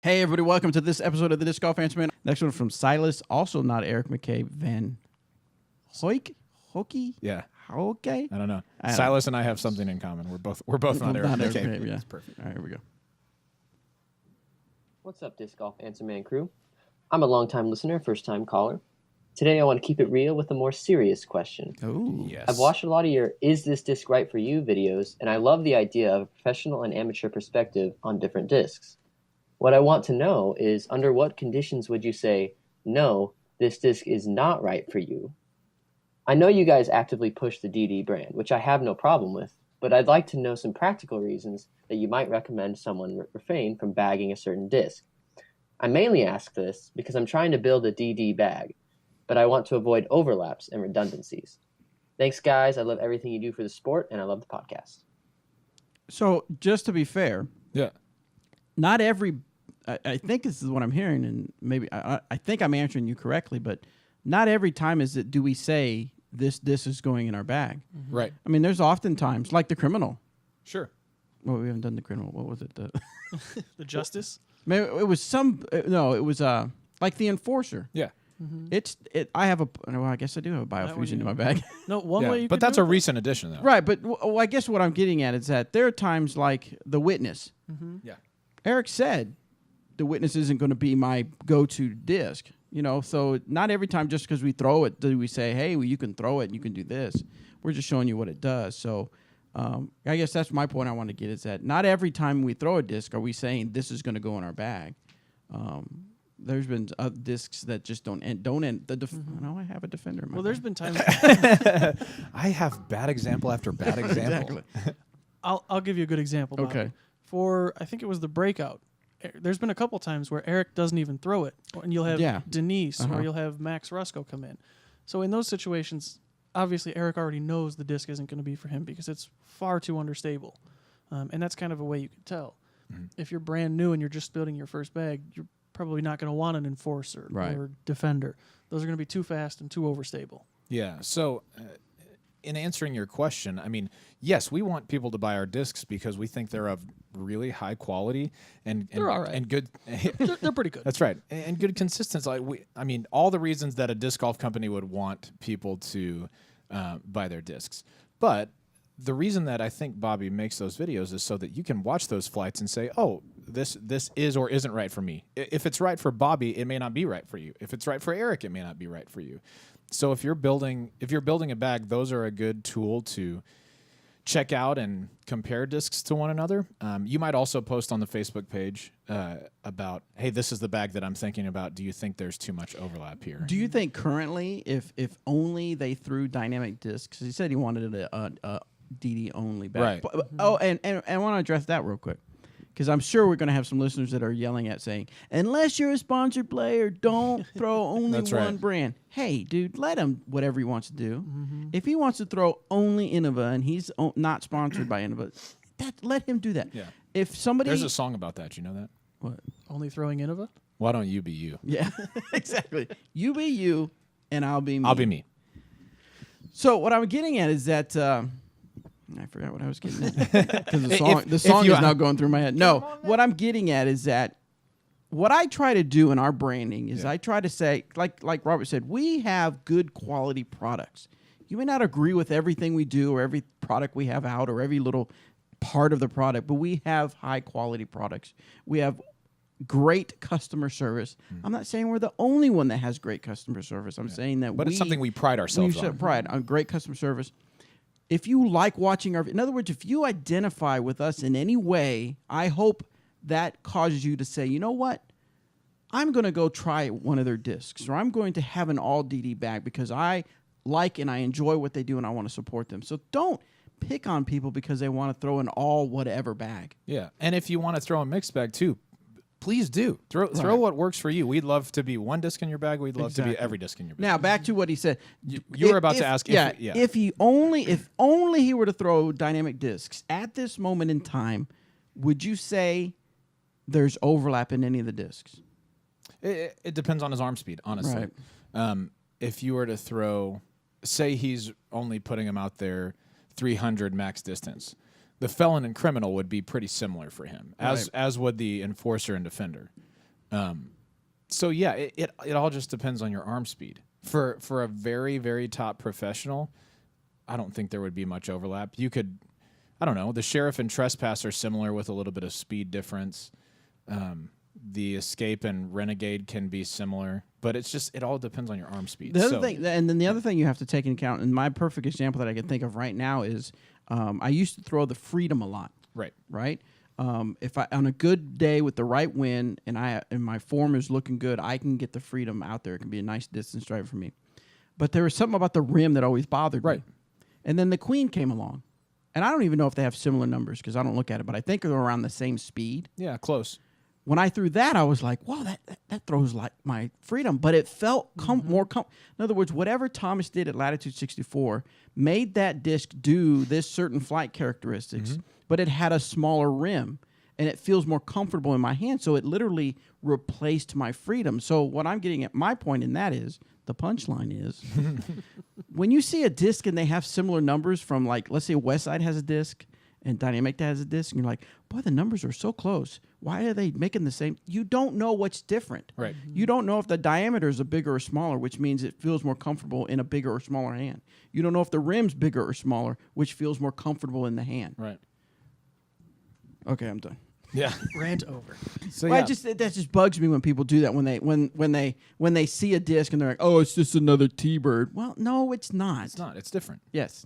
Hey, everybody, welcome to this episode of the Disc Golf Answer Man. Next one from Silas, also not Eric McKay, Van Hoyk? Hockey? Yeah. Okay. I don't know. Silas and I have something in common. We're both not Eric McKay. Yeah. It's perfect. All right, here we go. What's up, Disc Golf Answer Man crew? I'm a long-time listener, first-time caller. Today I want to keep it real with a more serious question. Oh, Yes. I've watched a lot of your Is This Disc Right For You videos, and I love the idea of a professional and amateur perspective on different discs. What I want to know is, under what conditions would you say, no, this disc is not right for you? I know you guys actively push the DD brand, which I have no problem with, but I'd like to know some practical reasons that you might recommend someone refrain from bagging a certain disc. I mainly ask this because I'm trying to build a DD bag, but I want to avoid overlaps and redundancies. Thanks, guys. I love everything you do for the sport, and I love the podcast. So, just to be fair, Yeah. not every, I think this is what I'm hearing, and maybe I think I'm answering you correctly, but not every time do we say this is going in our bag. Mm-hmm. Right. I mean, there's often times, like the criminal. Sure. Well, we haven't done the criminal. What was it? The justice? Maybe it was it was like the enforcer. Yeah. I have I guess I do have a biofusion in my bag. No, one way you but could that's do a it, recent addition, though. Right, but I guess what I'm getting at is that there are times like the witness. Yeah. Eric said the witness isn't going to be my go-to disc. So not every time just because we throw it do we say, hey, well, you can throw it and you can do this. We're just showing you what it does. So I guess that's my point I want to get is that not every time we throw a disc are we saying this is going to go in our bag. There's been discs that just don't end. I have a defender in my bag. there's been times. I have bad example after bad example. Exactly. I'll give you a good example. Bobby. Okay. For I think it was the breakout. There's been a couple times where Eric doesn't even throw it, and you'll have Denise or you'll have Max Rusco come in. So in those situations, obviously Eric already knows the disc isn't going to be for him because it's far too understable, and that's kind of a way you can tell. Mm-hmm. If you're brand new and you're just building your first bag, you're probably not going to want an enforcer or defender. Those are going to be too fast and too overstable. Yeah. So, in answering your question, I mean, yes, we want people to buy our discs because we think they're of really high quality and they're all right. and good. they're pretty good. That's right, and good consistency. I mean, all the reasons that a disc golf company would want people to buy their discs, but the reason that I think Bobby makes those videos is so that you can watch those flights and say, oh, this is or isn't right for me. If it's right for Bobby, it may not be right for you. If it's right for Eric, it may not be right for you. So if you're building a bag, those are a good tool to check out and compare discs to one another. You might also post on the Facebook page about, hey, this is the bag that I'm thinking about. Do you think there's too much overlap here? Do you think currently, if only they threw dynamic discs, he said he wanted a DD only bag. Right. But, and I want to address that real quick. Because I'm sure we're going to have some listeners that are yelling at saying, unless you're a sponsored player, don't throw only one brand. Hey, dude, let him whatever he wants to do. Mm-hmm. If he wants to throw only Innova and he's not sponsored by Innova, let him do that. Yeah. If somebody... There's a song about that. You know that? What? Only throwing Innova? Why don't you be you? Yeah, exactly. You be you, and I'll be me. I'll be me. So what I'm getting at is that... I forgot what I was getting at. Because the song is now going through my head. No, what I'm getting at is that what I try to do in our branding is I try to say, like Robert said, we have good quality products. You may not agree with everything we do or every product we have out or every little part of the product, but we have high quality products. We have great customer service. I'm not saying we're the only one that has great customer service. I'm saying that it's something we pride ourselves on. Pride on great customer service. If you like watching in other words, if you identify with us in any way, I hope that causes you to say, you know what? I'm going to go try one of their discs, or I'm going to have an all DD bag because I like and I enjoy what they do and I want to support them. So don't pick on people because they want to throw an all whatever bag. Yeah. And if you want to throw a mixed bag too, please do. Throw what works for you. We'd love to be one disc in your bag. We'd love to be every disc in your bag. Now back to what he said. You were about to ask. If only he were to throw dynamic discs at this moment in time, would you say there's overlap in any of the discs? It depends on his arm speed, honestly. Right. If you were to throw, say he's only putting him out there 300 max distance. The felon and criminal would be pretty similar for him, as would the enforcer and defender. So yeah, it all just depends on your arm speed. For a very, very top professional, I don't think there would be much overlap. You could, I don't know, the Sheriff and Trespass are similar with a little bit of speed difference. The Escape and Renegade can be similar, but it all depends on your arm speed. The other thing, and then the other thing you have to take into account, and my perfect example that I can think of right now is I used to throw the Freedom a lot. Right. If I on a good day with the right wind and my form is looking good, I can get the Freedom out there. It can be a nice distance driver for me. But there was something about the rim that always bothered me. And then the Queen came along, and I don't even know if they have similar numbers because I don't look at it, but I think they're around the same speed. Yeah, close. When I threw that, I was like, "Wow, that throws like my Freedom," but it felt more. In other words, whatever Thomas did at Latitude 64 made that disc do this certain flight characteristics, but it had a smaller rim, and it feels more comfortable in my hand. So it literally replaced my Freedom. So what I'm getting at, my point in that is, the punchline is, when you see a disc and they have similar numbers from, like, let's say Westside has a disc and Dynamic has a disc, and you're like, boy, the numbers are so close. Why are they making the same? You don't know what's different. You don't know if the diameter is a bigger or smaller, which means it feels more comfortable in a bigger or smaller hand. You don't know if the rim's bigger or smaller, which feels more comfortable in the hand. Okay, I'm done. Yeah, rant over. So that just bugs me when people do that when they see a disc and they're like, oh, it's just another T-bird. Well, no, it's not. It's not. It's different. Yes.